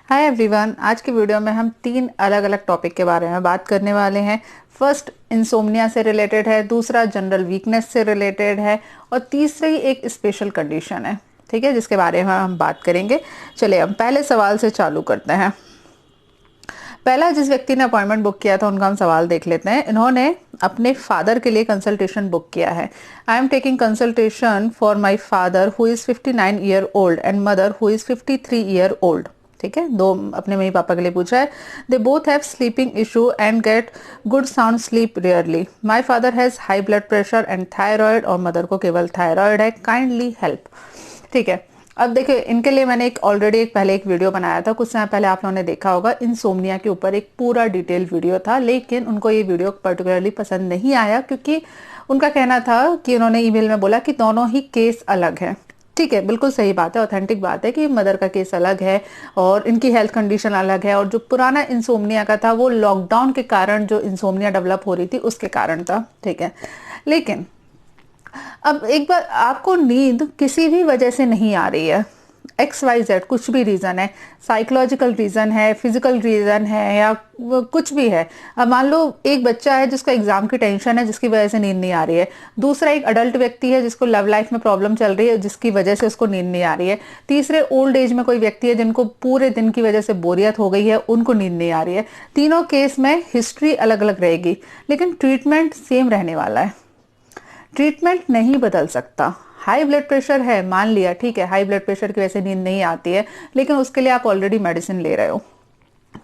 Hi everyone, आज की video में हम तीन अलग अलग टॉपिक के बारे में बात करने वाले हैं। फर्स्ट इंसोम्निया से रिलेटेड है, दूसरा जनरल वीकनेस से रिलेटेड है और तीसरी एक स्पेशल कंडीशन है, ठीक है, जिसके बारे में हम बात करेंगे। चलिए हम पहले सवाल से चालू करते हैं। पहला जिस व्यक्ति ने अपॉइंटमेंट बुक किया था उनका हम सवाल देख लेते हैं। इन्होंने अपने फादर के लिए कंसल्टेशन बुक किया है। I am taking consultation for my father who is 59 year old and mother who is 53 year old. ठीक है, दो अपने मम्मी पापा के लिए पूछा है। They both have sleeping issue and get good sound sleep rarely. My father has high blood pressure and thyroid और mother को केवल थायराइड है। Kindly help. ठीक है, अब देखिए इनके लिए मैंने पहले एक वीडियो बनाया था, कुछ समय पहले आप लोगों ने देखा होगा। इंसोम्निया के ऊपर एक पूरा डिटेल वीडियो था, लेकिन उनको ये वीडियो पर्टिकुलरली पसंद नहीं आया क्योंकि उनका कहना था कि उन्होंने ईमेल में बोला कि दोनों ही केस अलग है। ठीक है, बिल्कुल सही बात है, ऑथेंटिक बात है कि मदर का केस अलग है और इनकी हेल्थ कंडीशन अलग है, और जो पुराना इंसोम्निया का था वो लॉकडाउन के कारण जो इंसोम्निया डेवलप हो रही थी उसके कारण था। ठीक है, लेकिन अब एक बार आपको नींद किसी भी वजह से नहीं आ रही है, XYZ कुछ भी रीज़न है, साइकोलॉजिकल रीज़न है, फिजिकल रीज़न है या कुछ भी है। अब मान लो एक बच्चा है जिसको एग्जाम की टेंशन है जिसकी वजह से नींद नहीं आ रही है, दूसरा एक अडल्ट व्यक्ति है जिसको लव लाइफ में प्रॉब्लम चल रही है जिसकी वजह से उसको नींद नहीं आ रही है, तीसरे ओल्ड एज में कोई व्यक्ति है जिनको पूरे दिन की वजह से बोरियत हो गई है, उनको नींद नहीं आ रही है। तीनों केस में हिस्ट्री अलग अलग रहेगी लेकिन ट्रीटमेंट सेम रहने वाला है। ट्रीटमेंट नहीं बदल सकता। हाई ब्लड प्रेशर है, मान लिया, ठीक है, हाई ब्लड प्रेशर की वजह से नींद नहीं आती है, लेकिन उसके लिए आप ऑलरेडी मेडिसिन ले रहे हो।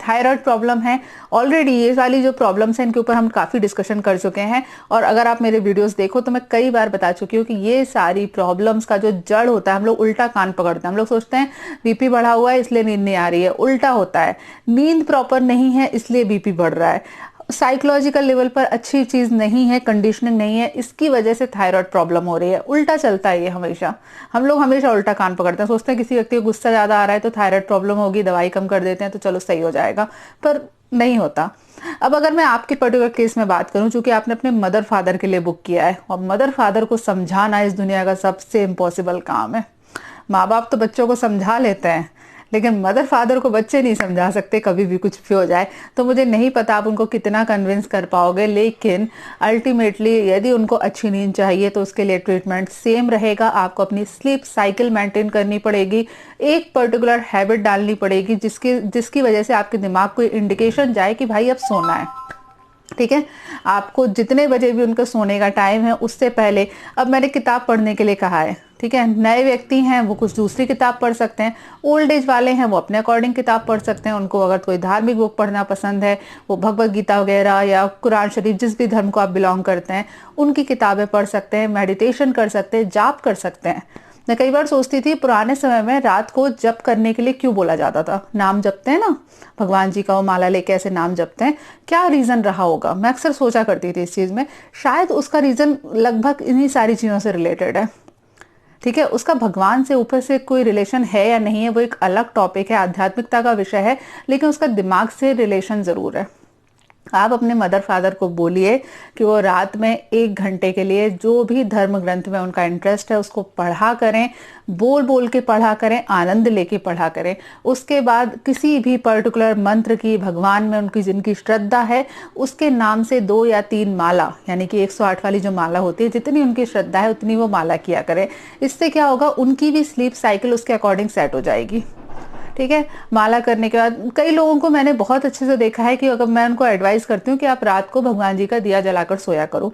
थायराइड प्रॉब्लम है, ऑलरेडी ये वाली जो प्रॉब्लम्स हैं इनके ऊपर हम काफ़ी डिस्कशन कर चुके हैं, और अगर आप मेरे वीडियोस देखो तो मैं कई बार बता चुकी हूँ कि ये सारी प्रॉब्लम्स का जो जड़ होता है, हम लोग उल्टा कान पकड़ते हैं। हम लोग सोचते हैं बीपी बढ़ा हुआ है इसलिए नींद नहीं आ रही है, उल्टा होता है। नींद प्रॉपर नहीं है इसलिए बीपी बढ़ रहा है, साइकोलॉजिकल लेवल पर अच्छी चीज नहीं है, कंडीशनिंग नहीं है, इसकी वजह से थायराइड प्रॉब्लम हो रही है। उल्टा चलता है ये हमेशा, हम लोग हमेशा उल्टा कान पकड़ते हैं, सोचते हैं किसी व्यक्ति को गुस्सा ज्यादा आ रहा है तो थायराइड प्रॉब्लम होगी, दवाई कम कर देते हैं तो चलो सही हो जाएगा, पर नहीं होता। अब अगर मैं आपके पर्टिकुलर केस में बात करूं, चूंकि आपने अपने मदर फादर के लिए बुक किया है, और मदर फादर को समझाना इस दुनिया का सबसे इम्पॉसिबल काम है। माँ बाप तो बच्चों को समझा लेते हैं लेकिन मदर फादर को बच्चे नहीं समझा सकते, कभी भी कुछ भी हो जाए। तो मुझे नहीं पता आप उनको कितना कन्विंस कर पाओगे, लेकिन अल्टीमेटली यदि उनको अच्छी नींद चाहिए तो उसके लिए ट्रीटमेंट सेम रहेगा। आपको अपनी स्लीप साइकिल मेंटेन करनी पड़ेगी, एक पर्टिकुलर हैबिट डालनी पड़ेगी जिसकी वजह से आपके दिमाग को इंडिकेशन जाए कि भाई अब सोना है। ठीक है, आपको जितने बजे भी उनका सोने का टाइम है उससे पहले, अब मैंने किताब पढ़ने के लिए कहा है, ठीक है, नए व्यक्ति हैं वो कुछ दूसरी किताब पढ़ सकते हैं, ओल्ड एज वाले हैं वो अपने अकॉर्डिंग किताब पढ़ सकते हैं। उनको अगर कोई धार्मिक बुक पढ़ना पसंद है, वो भगवत गीता वगैरह या कुरान शरीफ, जिस भी धर्म को आप बिलोंग करते हैं उनकी किताबें पढ़ सकते हैं, मेडिटेशन कर सकते हैं, जाप कर सकते हैं। मैं कई बार सोचती थी पुराने समय में रात को जप करने के लिए क्यों बोला जाता था, नाम जपते हैं ना भगवान जी का, वो माला लेके ऐसे नाम जपते हैं, क्या रीजन रहा होगा। मैं अक्सर सोचा करती थी इस चीज में, शायद उसका रीजन लगभग इन्हीं सारी चीजों से रिलेटेड है। ठीक है, उसका भगवान से ऊपर से कोई रिलेशन है या नहीं है वो एक अलग टॉपिक है, आध्यात्मिकता का विषय है, लेकिन उसका दिमाग से रिलेशन जरूर है। आप अपने मदर फादर को बोलिए कि वो रात में 1 घंटे के लिए जो भी धर्म ग्रंथ में उनका इंटरेस्ट है उसको पढ़ा करें, बोल बोल के पढ़ा करें, आनंद लेके पढ़ा करें। उसके बाद किसी भी पर्टिकुलर मंत्र की, भगवान में उनकी जिनकी श्रद्धा है उसके नाम से 2 या 3 माला, यानी कि 108 वाली जो माला होती है, जितनी उनकी श्रद्धा है उतनी वो माला किया करें। इससे क्या होगा, उनकी भी स्लीप साइकिल उसके अकॉर्डिंग सेट हो जाएगी। ठीक है, माला करने के बाद कई लोगों को मैंने बहुत अच्छे से देखा है कि अगर मैं उनको एडवाइस करती हूँ कि आप रात को भगवान जी का दिया जलाकर सोया करो।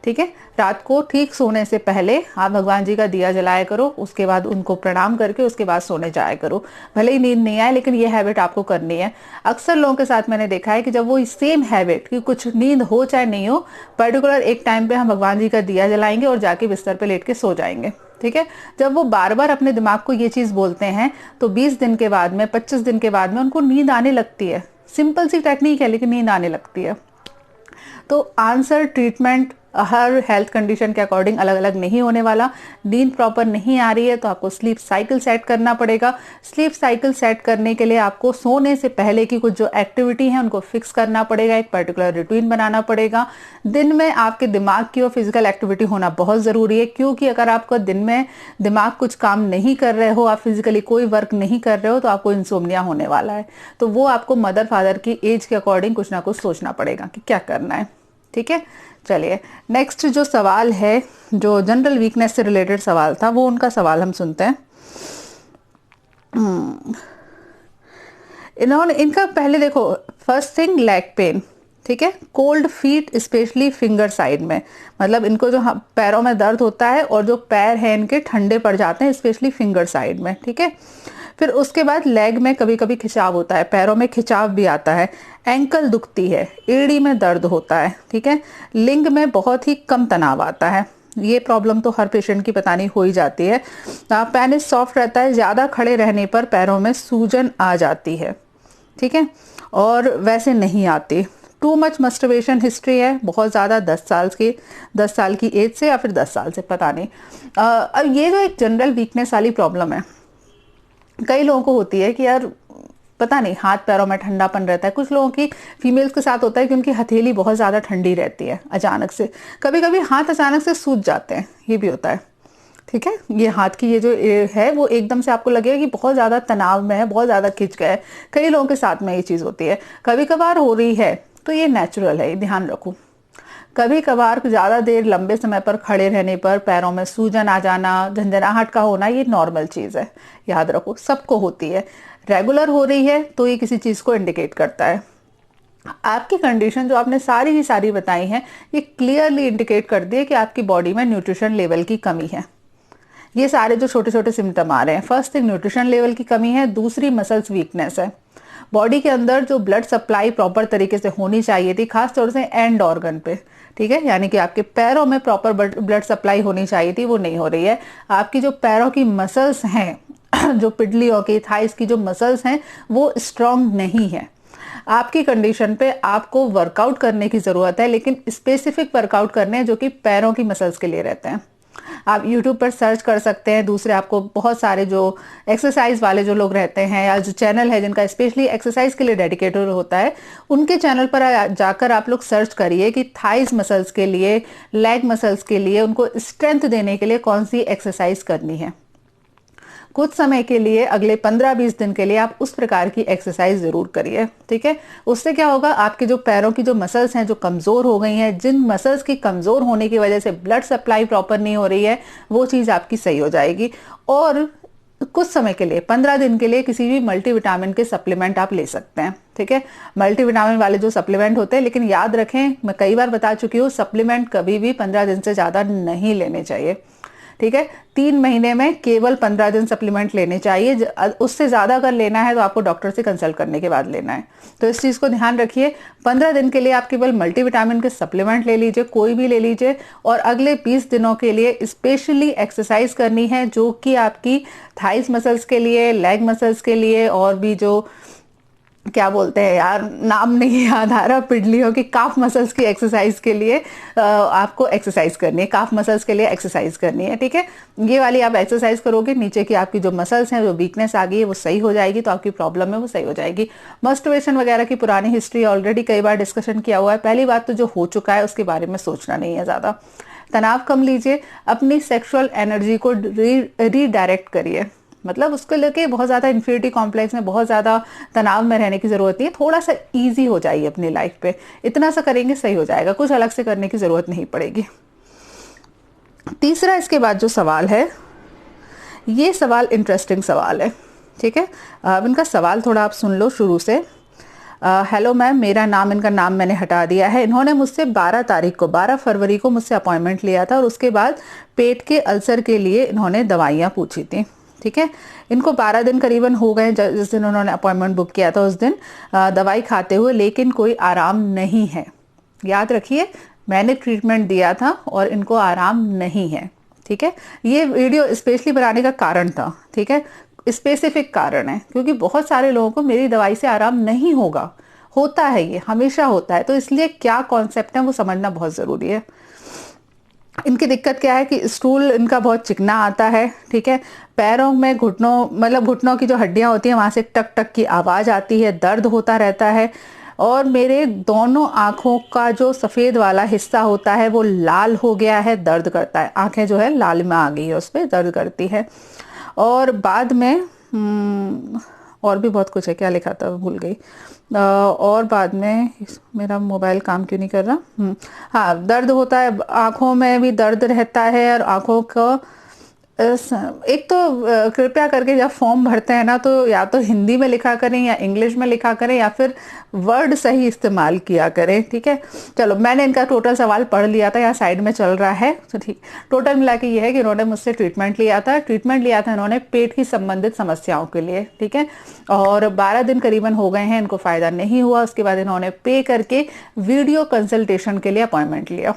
ठीक है, रात को ठीक सोने से पहले आप भगवान जी का दिया जलाया करो, उसके बाद उनको प्रणाम करके उसके बाद सोने जाया करो। भले ही नींद नहीं आए लेकिन ये हैबिट आपको करनी है। अक्सर लोगों के साथ मैंने देखा है कि जब वो सेम हैबिट कि कुछ नींद हो चाहे नहीं हो, पर्टिकुलर एक टाइम पे हम भगवान जी का दिया जलाएंगे और जाके बिस्तर पे लेट के सो जाएंगे। ठीक है, जब वो बार बार अपने दिमाग को ये चीज बोलते हैं तो 20 दिन के बाद में, 25 दिन के बाद में उनको नींद आने लगती है। सिंपल सी टेक्निक है लेकिन नींद आने लगती है। तो आंसर ट्रीटमेंट हर हेल्थ कंडीशन के अकॉर्डिंग अलग अलग नहीं होने वाला। नींद प्रॉपर नहीं आ रही है तो आपको स्लीप साइकिल सेट करना पड़ेगा। स्लीप साइकिल सेट करने के लिए आपको सोने से पहले की कुछ जो एक्टिविटी है उनको फिक्स करना पड़ेगा, एक पर्टिकुलर रूटीन बनाना पड़ेगा। दिन में आपके दिमाग की और फिजिकल एक्टिविटी होना बहुत ज़रूरी है, क्योंकि अगर आपका दिन में दिमाग कुछ काम नहीं कर रहे हो, आप फिजिकली कोई वर्क नहीं कर रहे हो, तो आपको इंसोम्निया होने वाला है। तो वो आपको मदर फादर की एज के अकॉर्डिंग कुछ ना कुछ सोचना पड़ेगा कि क्या करना है। ठीक है, चलिए नेक्स्ट जो सवाल है, जो जनरल वीकनेस से रिलेटेड सवाल था, वो उनका सवाल हम सुनते हैं। इन्होंने इनका पहले देखो, फर्स्ट थिंग लेग पेन, ठीक है, cold feet specially finger side में, मतलब इनको जो पैरों में दर्द होता है और जो पैर हैं इनके ठंडे पड़ जाते हैं स्पेशली फिंगर साइड में। ठीक है, फिर उसके बाद लेग में कभी कभी खिंचाव होता है, पैरों में खिंचाव भी आता है, एंकल दुखती है, एड़ी में दर्द होता है। ठीक है, लिंग में बहुत ही कम तनाव आता है। ये प्रॉब्लम तो हर पेशेंट की पता नहीं हो ही जाती है। पेनिस सॉफ्ट रहता है, ज़्यादा खड़े रहने पर पैरों में सूजन आ जाती है। ठीक है, और वैसे नहीं आती। टू मच मस्टरबेशन हिस्ट्री है, बहुत ज़्यादा, 10 साल की एज से या फिर 10 साल से, पता नहीं। अब ये जो एक जनरल वीकनेस वाली प्रॉब्लम है, कई लोगों को होती है कि यार पता नहीं हाथ पैरों में ठंडापन रहता है। कुछ लोगों की फीमेल्स के साथ होता है कि उनकी हथेली बहुत ज़्यादा ठंडी रहती है अचानक से, कभी कभी हाथ अचानक से सूज जाते हैं, ये भी होता है। ठीक है, ये हाथ की ये जो है वो एकदम से आपको लगेगा कि बहुत ज़्यादा तनाव में है, बहुत ज़्यादा खिंच गया है। कई लोगों के साथ में ये चीज़ होती है, कभी कभार हो रही है तो ये नेचुरल है, ध्यान रखो। कभी कभार ज़्यादा देर लंबे समय पर खड़े रहने पर पैरों में सूजन आ जाना, झंझनाहट का होना, ये नॉर्मल चीज़ है, याद रखो, सबको होती है। रेगुलर हो रही है तो ये किसी चीज़ को इंडिकेट करता है। आपकी कंडीशन जो आपने सारी की सारी बताई हैं, ये क्लियरली इंडिकेट कर दी है कि आपकी बॉडी में न्यूट्रिशन लेवल की कमी है। ये सारे जो छोटे छोटे सिम्टम आ रहे हैं, फर्स्ट थिंग न्यूट्रिशन लेवल की कमी है, दूसरी मसल्स वीकनेस है। बॉडी के अंदर जो ब्लड सप्लाई प्रॉपर तरीके से होनी चाहिए थी, खास तौर से एंड ऑर्गन पे, ठीक है, यानी कि आपके पैरों में प्रॉपर ब्लड सप्लाई होनी चाहिए थी, वो नहीं हो रही है। आपकी जो पैरों की मसल्स हैं जो पिडलियों की, थाइस की जो मसल्स हैं, वो स्ट्रांग नहीं है। आपकी कंडीशन पे आपको वर्कआउट करने की ज़रूरत है, लेकिन स्पेसिफिक वर्कआउट करने हैं जो कि पैरों की मसल्स के लिए रहते हैं। आप YouTube पर सर्च कर सकते हैं, दूसरे आपको बहुत सारे जो एक्सरसाइज वाले जो लोग रहते हैं या जो चैनल है जिनका स्पेशली एक्सरसाइज के लिए डेडिकेटेड होता है, उनके चैनल पर जाकर आप लोग सर्च करिए कि थाइस मसल्स के लिए, लेग मसल्स के लिए, उनको स्ट्रेंथ देने के लिए कौन सी एक्सरसाइज करनी है। कुछ समय के लिए, अगले 15-20 दिन के लिए आप उस प्रकार की एक्सरसाइज जरूर करिए। ठीक है, उससे क्या होगा, आपके जो पैरों की जो मसल्स हैं जो कमजोर हो गई हैं, जिन मसल्स की कमजोर होने की वजह से ब्लड सप्लाई प्रॉपर नहीं हो रही है, वो चीज आपकी सही हो जाएगी। और कुछ समय के लिए, 15 दिन के लिए, किसी भी मल्टीविटामिन के सप्लीमेंट आप ले सकते हैं। ठीक है, मल्टीविटामिन वाले जो सप्लीमेंट होते हैं, लेकिन याद रखें, मैं कई बार बता चुकी हूँ, सप्लीमेंट कभी भी 15 दिन से ज्यादा नहीं लेने चाहिए। ठीक है, 3 महीने में केवल 15 दिन सप्लीमेंट लेने चाहिए। उससे ज़्यादा अगर लेना है तो आपको डॉक्टर से कंसल्ट करने के बाद लेना है। तो इस चीज़ को ध्यान रखिए, 15 दिन के लिए आप केवल मल्टीविटामिन के सप्लीमेंट ले लीजिए, कोई भी ले लीजिए, और अगले 20 दिनों के लिए स्पेशली एक्सरसाइज करनी है जो कि आपकी थाइस मसल्स के लिए, लेग मसल्स के लिए, और भी जो क्या बोलते हैं यार, नाम नहीं याद आ रहा, पिडलियों की, काफ मसल्स की एक्सरसाइज के लिए आपको एक्सरसाइज करनी है, काफ मसल्स के लिए एक्सरसाइज करनी है। ठीक है, ये वाली आप एक्सरसाइज करोगे, नीचे की आपकी जो मसल्स हैं, जो वीकनेस आ गई है, वो सही हो जाएगी, तो आपकी प्रॉब्लम है वो सही हो जाएगी। मस्टरबेशन वगैरह की पुरानी हिस्ट्री ऑलरेडी कई बार डिस्कशन किया हुआ है। पहली बात तो जो हो चुका है उसके बारे में सोचना नहीं है ज़्यादा। तनाव कम लीजिए, अपनी सेक्सुअल एनर्जी को रीडायरेक्ट करिए, मतलब उसको लेके बहुत ज़्यादा इन्फीरिटी कॉम्प्लेक्स में, बहुत ज़्यादा तनाव में रहने की ज़रूरत नहीं है। थोड़ा सा इजी हो जाइए अपनी लाइफ पे, इतना सा करेंगे सही हो जाएगा, कुछ अलग से करने की ज़रूरत नहीं पड़ेगी। तीसरा इसके बाद जो सवाल है, ये सवाल इंटरेस्टिंग सवाल है। ठीक है, अब इनका सवाल थोड़ा आप सुन लो शुरू से। हेलो मैम, मेरा नाम, इनका नाम मैंने हटा दिया है। इन्होंने मुझसे 12 फरवरी को मुझसे अपॉइंटमेंट लिया था, और उसके बाद पेट के अल्सर के लिए इन्होंने दवाइयाँ पूछी थी। ठीक है, इनको 12 दिन करीबन हो गए जिस दिन उन्होंने अपॉइंटमेंट बुक किया था, उस दिन दवाई खाते हुए, लेकिन कोई आराम नहीं है। याद रखिए, मैंने ट्रीटमेंट दिया था और इनको आराम नहीं है। ठीक है, ये वीडियो स्पेशली बनाने का कारण था। ठीक है, स्पेसिफिक कारण है, क्योंकि बहुत सारे लोगों को मेरी दवाई से आराम नहीं होगा, होता है, ये हमेशा होता है, तो इसलिए क्या कॉन्सेप्ट है वो समझना बहुत ज़रूरी है। इनकी दिक्कत क्या है कि स्टूल इनका बहुत चिकना आता है, ठीक है। पैरों में घुटनों मतलब घुटनों की जो हड्डियां होती हैं वहां से टक टक की आवाज आती है, दर्द होता रहता है। और मेरे दोनों आंखों का जो सफेद वाला हिस्सा होता है वो लाल हो गया है, दर्द करता है। आंखें जो है लाल में आ गई है, उस पर दर्द करती है। और बाद में और भी बहुत कुछ है, क्या लिखा था भूल गई। और बाद में मेरा मोबाइल काम क्यों नहीं कर रहा। हाँ, दर्द होता है, आंखों में भी दर्द रहता है। और आंखों का एक तो कृपया करके जब फॉर्म भरते हैं ना, तो या तो हिंदी में लिखा करें या इंग्लिश में लिखा करें या फिर वर्ड सही इस्तेमाल किया करें, ठीक है। चलो, मैंने इनका टोटल सवाल पढ़ लिया था, यहाँ साइड में चल रहा है, तो ठीक। टोटल मिला के ये है कि इन्होंने मुझसे ट्रीटमेंट लिया था इन्होंने पेट की संबंधित समस्याओं के लिए, ठीक है। और 12 दिन करीबन हो गए हैं, इनको फायदा नहीं हुआ। उसके बाद इन्होंने पे करके वीडियो कंसल्टेशन के लिए अपॉइंटमेंट लिया,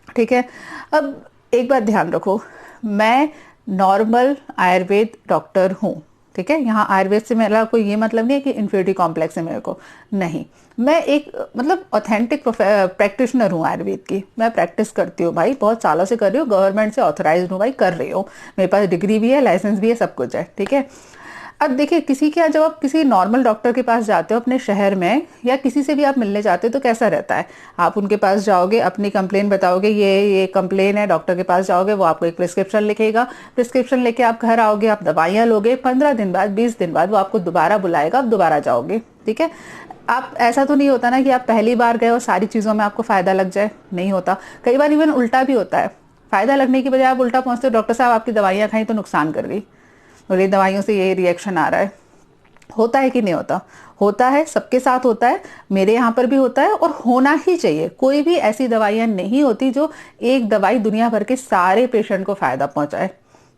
ठीक है। अब एक बात ध्यान रखो, मैं नॉर्मल आयुर्वेद डॉक्टर हूँ, ठीक है। यहाँ आयुर्वेद से मेरा कोई ये मतलब नहीं है कि इन्फिनिटी कॉम्प्लेक्स है मेरे को, नहीं। मैं एक मतलब ऑथेंटिक प्रैक्टिशनर हूँ आयुर्वेद की। मैं प्रैक्टिस करती हूँ भाई, बहुत सालों से कर रही हूँ, गवर्नमेंट से ऑथराइज्ड हूँ भाई, कर रही हूँ। मेरे पास डिग्री भी है, लाइसेंस भी है, सब कुछ है, ठीक है। अब देखिए, किसी के जब आप किसी नॉर्मल डॉक्टर के पास जाते हो अपने शहर में, या किसी से भी आप मिलने जाते हो, तो कैसा रहता है, आप उनके पास जाओगे, अपनी कंप्लेन बताओगे, ये कंप्लेन है, डॉक्टर के पास जाओगे, वो आपको एक प्रिस्क्रिप्शन लिखेगा, प्रिस्क्रिप्शन लेके आप घर आओगे, आप दवाइयाँ लोगे, 15 दिन बाद 20 दिन बाद वो आपको दोबारा बुलाएगा, आप दोबारा जाओगे, ठीक है। आप ऐसा तो नहीं होता ना कि आप पहली बार गए और सारी चीज़ों में आपको फायदा लग जाए, नहीं होता। कई बार इवन उल्टा भी होता है, फायदा लगने की बजाय आप उल्टा पहुंचते हो, डॉक्टर साहब आपकी दवाइयाँ खाई तो नुकसान कर गई, और ये दवाइयों से ये रिएक्शन आ रहा है। होता है कि नहीं होता? होता है, सबके साथ होता है, मेरे यहाँ पर भी होता है, और होना ही चाहिए। कोई भी ऐसी दवाइयाँ नहीं होती जो एक दवाई दुनिया भर के सारे पेशेंट को फायदा पहुंचाए,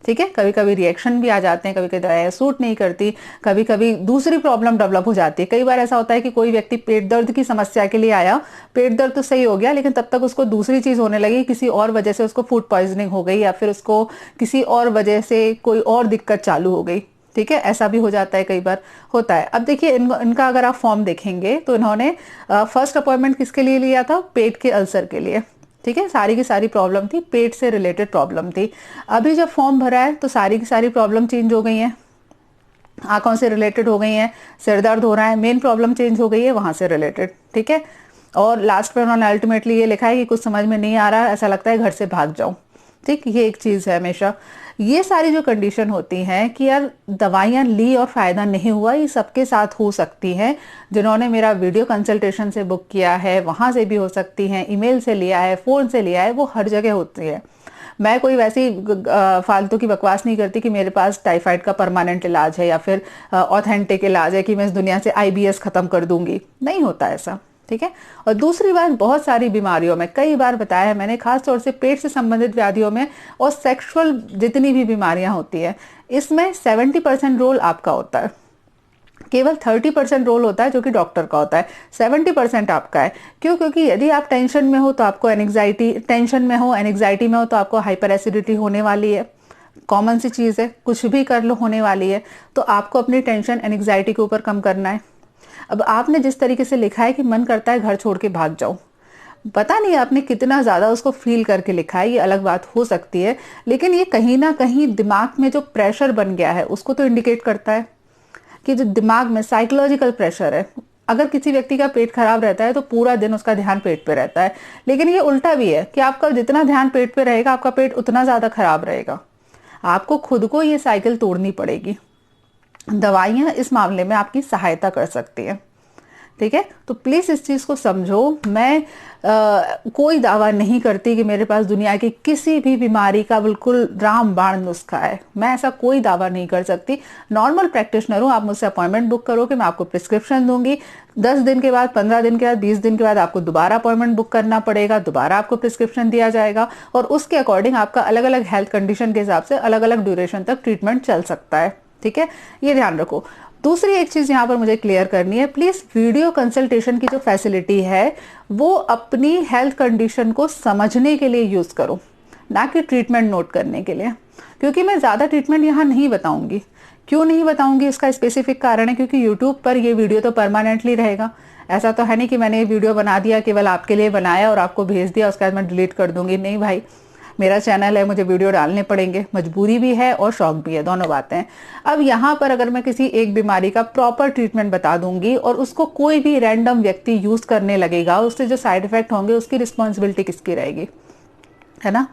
ठीक है। कभी कभी रिएक्शन भी आ जाते हैं, कभी कभी दवाइयाँ सूट नहीं करती, कभी कभी दूसरी प्रॉब्लम डेवलप हो जाती है। कई बार ऐसा होता है कि कोई व्यक्ति पेट दर्द की समस्या के लिए आया, पेट दर्द तो सही हो गया, लेकिन तब तक उसको दूसरी चीज होने लगी, किसी और वजह से उसको फूड पॉइजनिंग हो गई, या फिर उसको किसी और वजह से कोई और दिक्कत चालू हो गई, ठीक है। ऐसा भी हो जाता है, कई बार होता है। अब देखिए, इनका अगर आप फॉर्म देखेंगे तो इन्होंने फर्स्ट अपॉइंटमेंट किसके लिए लिया था? पेट के अल्सर के लिए, ठीक है। सारी की सारी प्रॉब्लम थी, पेट से रिलेटेड प्रॉब्लम थी। अभी जब फॉर्म भरा है तो सारी की सारी प्रॉब्लम चेंज हो गई है, आंखों से रिलेटेड हो गई हैं, सिर दर्द हो रहा है, मेन प्रॉब्लम चेंज हो गई है वहां से रिलेटेड, ठीक है। और लास्ट में उन्होंने अल्टीमेटली ये लिखा है कि कुछ समझ में नहीं आ रहा, ऐसा लगता है घर से भाग जाऊं, ठीक। ये एक चीज है हमेशा। ये सारी जो कंडीशन होती हैं कि यार दवाइयां ली और फायदा नहीं हुआ, ये सबके साथ हो सकती हैं। जिन्होंने मेरा वीडियो कंसल्टेशन से बुक किया है वहां से भी हो सकती हैं, ईमेल से लिया है, फोन से लिया है, वो हर जगह होती है। मैं कोई वैसी फालतू की बकवास नहीं करती कि मेरे पास टाइफाइड का परमानेंट इलाज है या फिर ऑथेंटिक इलाज है कि मैं इस दुनिया से आईबीएस खत्म कर दूंगी, नहीं होता ऐसा, ठीक है। और दूसरी बात, बहुत सारी बीमारियों में, कई बार बताया है मैंने, खासतौर से पेट से संबंधित व्याधियों में और सेक्सुअल जितनी भी बीमारियां होती है, इसमें 70% रोल आपका होता है, केवल 30% रोल होता है जो कि डॉक्टर का होता है, 70% आपका है। क्यों? क्योंकि यदि आप टेंशन में हो तो आपको एंग्जाइटी, टेंशन में हो, एंग्जाइटी में हो तो आपको हाइपर एसिडिटी होने वाली है, कॉमन सी चीज है, कुछ भी कर लो होने वाली है। तो आपको अपनी टेंशन एंग्जाइटी के ऊपर कम करना है। अब आपने जिस तरीके से लिखा है कि मन करता है घर छोड़ के भाग जाओ, पता नहीं आपने कितना ज्यादा उसको फील करके लिखा है, ये अलग बात हो सकती है, लेकिन ये कहीं ना कहीं दिमाग में जो प्रेशर बन गया है उसको तो इंडिकेट करता है कि जो दिमाग में साइकोलॉजिकल प्रेशर है। अगर किसी व्यक्ति का पेट खराब रहता है तो पूरा दिन उसका ध्यान पेट पे रहता है, लेकिन ये उल्टा भी है कि आपका जितना ध्यान पेट पे रहेगा आपका पेट उतना ज्यादा खराब रहेगा। आपको खुद को ये साइकिल तोड़नी पड़ेगी। दवाइयां इस मामले में आपकी सहायता कर सकती है, ठीक है। तो प्लीज इस चीज को समझो। मैं कोई दावा नहीं करती कि मेरे पास दुनिया की किसी भी बीमारी का बिल्कुल रामबाण नुस्खा है, मैं ऐसा कोई दावा नहीं कर सकती। नॉर्मल प्रैक्टिशनर हूँ, आप मुझसे अपॉइंटमेंट बुक करोगे, मैं आपको प्रिस्क्रिप्शन दूंगी। 10 दिन के बाद, 15 दिन के बाद, 20 दिन के बाद आपको दोबारा अपॉइंटमेंट बुक करना पड़ेगा, दोबारा आपको प्रिस्क्रिप्शन दिया जाएगा, और उसके अकॉर्डिंग आपका अलग अलग हेल्थ कंडीशन के हिसाब से अलग अलग ड्यूरेशन तक ट्रीटमेंट चल सकता है, ठीक है। ये ध्यान रखो। दूसरी एक चीज यहाँ पर मुझे क्लियर करनी है, प्लीज वीडियो कंसल्टेशन की जो फैसिलिटी है वो अपनी हेल्थ कंडीशन को समझने के लिए यूज करो, ना कि ट्रीटमेंट नोट करने के लिए। क्योंकि मैं ज्यादा ट्रीटमेंट यहाँ नहीं बताऊंगी। क्यों नहीं बताऊंगी, इसका स्पेसिफिक कारण है क्योंकि यूट्यूब पर ये वीडियो तो परमानेंटली रहेगा। ऐसा तो है नहीं कि मैंने ये वीडियो बना दिया, केवल आपके लिए बनाया और आपको भेज दिया, उसके बाद मैं डिलीट कर दूंगी, नहीं भाई। मेरा चैनल है, मुझे वीडियो डालने पड़ेंगे, मजबूरी भी है और शौक भी है, दोनों बातें हैं। अब यहाँ पर अगर मैं किसी एक बीमारी का प्रॉपर ट्रीटमेंट बता दूंगी और उसको कोई भी रैंडम व्यक्ति यूज करने लगेगा, उससे जो साइड इफेक्ट होंगे उसकी रिस्पॉन्सिबिलिटी किसकी रहेगी, है ना।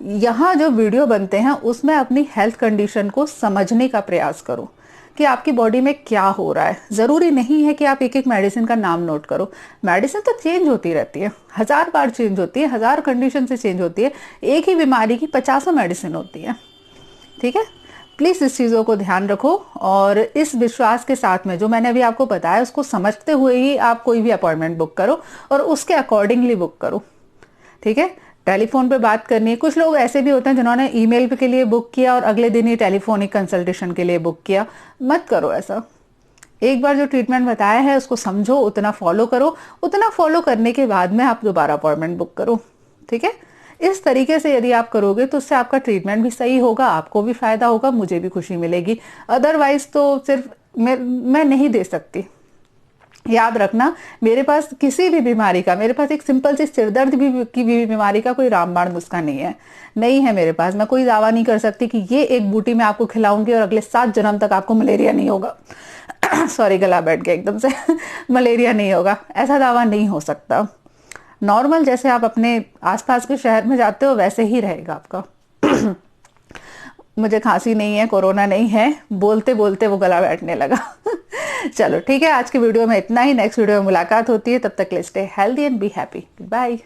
यहाँ जो वीडियो बनते हैं उसमें अपनी हेल्थ कंडीशन को समझने का प्रयास करो कि आपकी बॉडी में क्या हो रहा है। जरूरी नहीं है कि आप एक एक मेडिसिन का नाम नोट करो, मेडिसिन तो चेंज होती रहती है, 1000 बार चेंज होती है, 1000 कंडीशन से चेंज होती है, एक ही बीमारी की 50 मेडिसिन होती है, ठीक है। प्लीज इस चीजों को ध्यान रखो और इस विश्वास के साथ में जो मैंने अभी आपको बताया उसको समझते हुए ही आप कोई भी अपॉइंटमेंट बुक करो और उसके अकॉर्डिंगली बुक करो, ठीक है। टेलीफोन पे बात करनी है, कुछ लोग ऐसे भी होते हैं जिन्होंने ईमेल के लिए बुक किया और अगले दिन ही टेलीफोनिक कंसल्टेशन के लिए बुक किया। मत करो ऐसा। एक बार जो ट्रीटमेंट बताया है उसको समझो, उतना फॉलो करो, उतना फॉलो करने के बाद में आप दोबारा अपॉइंटमेंट बुक करो, ठीक है। इस तरीके से यदि आप करोगे तो उससे आपका ट्रीटमेंट भी सही होगा, आपको भी फायदा होगा, मुझे भी खुशी मिलेगी। अदरवाइज तो सिर्फ मैं नहीं दे सकती। याद रखना, मेरे पास किसी भी बीमारी का, मेरे पास एक सिंपल सी सिरदर्द की भी बीमारी का कोई रामबाण नुस्खा नहीं है मेरे पास। मैं कोई दावा नहीं कर सकती कि ये एक बूटी मैं आपको खिलाऊंगी और अगले 7 जन्म तक आपको मलेरिया नहीं होगा। सॉरी, गला बैठ गया एकदम से। मलेरिया नहीं होगा, ऐसा दावा नहीं हो सकता। नॉर्मल जैसे आप अपने आसपास के शहर में जाते हो वैसे ही रहेगा आपका। मुझे खांसी नहीं है, कोरोना नहीं है, बोलते बोलते वो गला बैठने लगा। चलो ठीक है, आज की वीडियो में इतना ही। नेक्स्ट वीडियो में मुलाकात होती है, तब तक के लिए stay healthy and be happy. Bye.